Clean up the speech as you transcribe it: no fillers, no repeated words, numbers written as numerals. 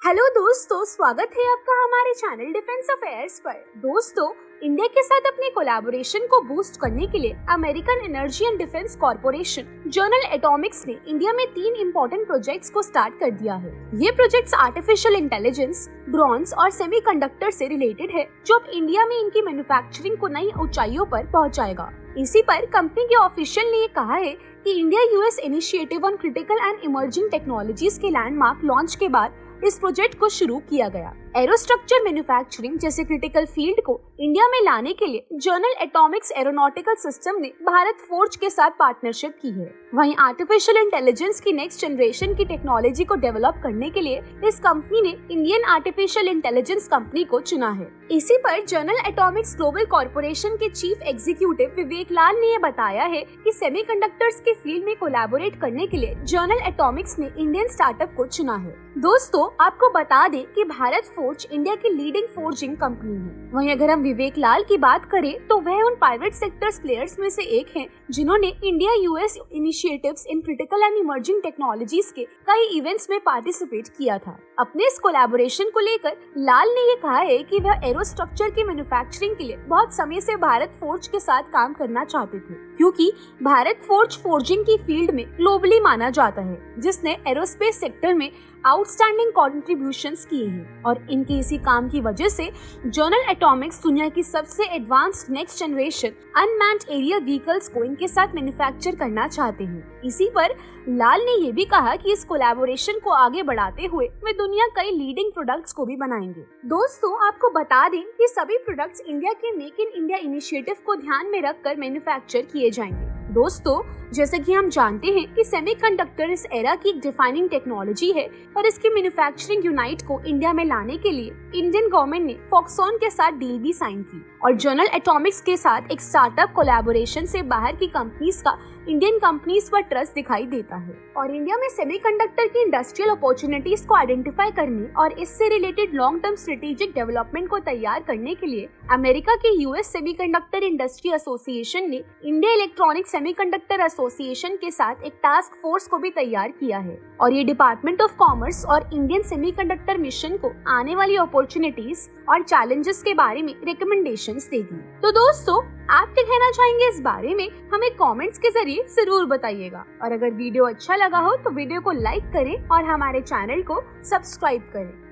Hello दोस्तों, स्वागत है आपका हमारे चैनल डिफेंस अफेयर्स पर। दोस्तों, इंडिया के साथ अपने कोलैबोरेशन को बूस्ट करने के लिए American energy and defence corporation general Atomics ने इंडिया में 3 इम्पोर्टेंट प्रोजेक्ट्स को स्टार्ट कर दिया है। ये प्रोजेक्ट्स आर्टिफिशियल इंटेलिजेंस, ड्रोन्स और सेमीकंडक्टर से रिलेटेड है, जो अब इंडिया में इनकी मैन्युफैक्चरिंग को नई ऊंचाइयों पर पहुंचाएगा। इसी पर कंपनी के ऑफिशियल ने ये कहा है कि India US initiative on critical and emerging technologies के लैंडमार्क लॉन्च के बाद इस प्रोजेक्ट को शुरू किया गया। एरोस्ट्रक्चर मैन्युफैक्चरिंग जैसे क्रिटिकल फील्ड को इंडिया में लाने के लिए जनरल एटॉमिक्स एरोनॉटिकल सिस्टम ने भारत फोर्ज के साथ पार्टनरशिप की है। वहीं आर्टिफिशियल इंटेलिजेंस की नेक्स्ट जनरेशन की टेक्नोलॉजी को डेवलप करने के लिए इस कंपनी ने इंडियन आर्टिफिशियल इंटेलिजेंस कंपनी को चुना है। इसी पर जनरल एटॉमिक्स ग्लोबल कॉर्पोरेशन के चीफ एग्जीक्यूटिव विवेक लाल ने यह बताया है कि सेमीकंडक्टर्स के फील्ड में कोलैबोरेट करने के लिए जनरल एटॉमिक्स ने इंडियन स्टार्टअप को चुना है। दोस्तों, आपको बता दें कि भारत फोर्ज इंडिया की लीडिंग फोर्जिंग कंपनी है। वहीं अगर हम विवेक लाल की बात करें तो वह उन प्राइवेट सेक्टर्स प्लेयर्स में से एक हैं जिन्होंने India US initiatives in critical and emerging technologies के कई इवेंट्स में पार्टिसिपेट किया था। अपने इस कोलैबोरेशन को लेकर लाल ने ये कहा है कि वह एरोस्ट्रक्चर की मैन्युफैक्चरिंग के लिए बहुत समय से भारत फोर्ज के साथ काम करना चाहते थे, क्योंकि भारत फोर्ज फोर्जिंग की फील्ड में ग्लोबली माना जाता है, जिसने एरोस्पेस सेक्टर में आउटस्टैंडिंग कॉन्ट्रीब्यूशंस किए हैं। और इनके इसी काम की वजह से जनरल एटॉमिक्स दुनिया की सबसे advanced next generation unmanned aerial vehicles को इनके साथ मैन्युफैक्चर करना चाहते हैं। इसी पर लाल ने ये भी कहा कि इस कोलैबोरेशन को आगे बढ़ाते हुए वे दुनिया कई लीडिंग प्रोडक्ट्स को भी बनाएंगे। दोस्तों, आपको बता दें कि सभी प्रोडक्ट्स इंडिया के मेक इन इंडिया इनिशिएटिव को ध्यान में रखकर मैन्युफैक्चर किए जाएंगे। दोस्तों, जैसे कि हम जानते हैं कि सेमीकंडक्टर इस एरा की एक डिफाइनिंग टेक्नोलॉजी है और इसकी मैन्युफैक्चरिंग यूनिट को इंडिया में लाने के लिए इंडियन गवर्नमेंट ने फॉक्सकॉन के साथ डील भी साइन की और जनरल एटॉमिक्स के साथ एक स्टार्टअप कोलैबोरेशन से बाहर की कंपनीज का इंडियन कंपनीज पर ट्रस्ट दिखाई देता है। और इंडिया में सेमीकंडक्टर की इंडस्ट्रियल अपॉर्चुनिटीज को आइडेंटिफाई करने और इससे related long term strategic development को तैयार करने के लिए अमेरिका के यूएस सेमीकंडक्टर इंडस्ट्री एसोसिएशन ने इंडिया इलेक्ट्रॉनिक सेमीकंडक्टर एसोसिएशन के साथ एक टास्क फोर्स को भी तैयार किया है और ये डिपार्टमेंट ऑफ कॉमर्स और इंडियन सेमीकंडक्टर मिशन को आने वाली अपॉर्चुनिटीज और चैलेंजेस के बारे में रिकमेंडेशंस देगी। तो दोस्तों, आप क्या कहना चाहेंगे इस बारे में हमें कमेंट्स के जरिए जरूर बताइएगा। और अगर वीडियो अच्छा लगा हो तो वीडियो को लाइक करें और हमारे चैनल को सब्सक्राइब करें।